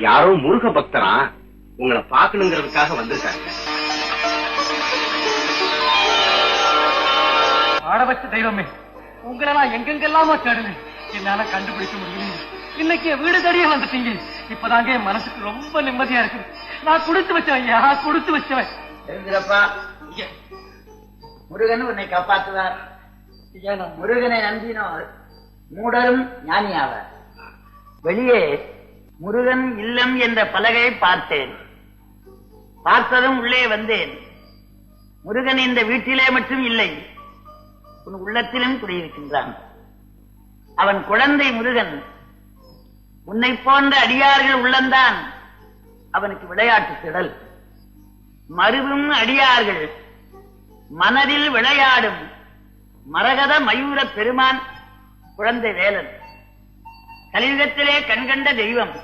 யாரோ முருக பக்தரா உங்களை பாக்கணுங்கிறதுக்காக வந்திருக்காங்க. ஆடவச்ச தெய்வமே, உங்களை நான் எங்கெங்கெல்லாமோ தேடுவேன், என்னால கண்டுபிடிக்க முடியல. இன்னைக்கு வீடு தேடியே வந்துட்டீங்க. இப்பதாங்க என் மனசுக்கு ரொம்ப நிம்மதியா இருக்கு. நான் கொடுத்து வச்சவன் ஐயா, கொடுத்து வச்சவன். தெரிஞ்சிடப்பா, முருகன் உன்னை காப்பாற்றுவார். முருகனை நம்பினோர் மூடரும் ஞானியாவார். வெளியே முருகன் இல்லம் என்ற பலகையை பார்த்தேன். பார்த்ததும் உள்ளே வந்தேன். முருகன் இந்த வீட்டிலே மட்டும் இல்லை, உன் உள்ளத்திலும் குடியிருக்கின்றான். அவன் குழந்தை முருகன். உன்னை போன்ற அடியார்கள் உள்ளந்தான் அவனுக்கு விளையாட்டு திடல். மருவும் அடியார்கள் மனதில் விளையாடும் மரகத மயூர பெருமான் குழந்தை வேலன். கலியுகத்திலே கண்கண்ட தெய்வம்.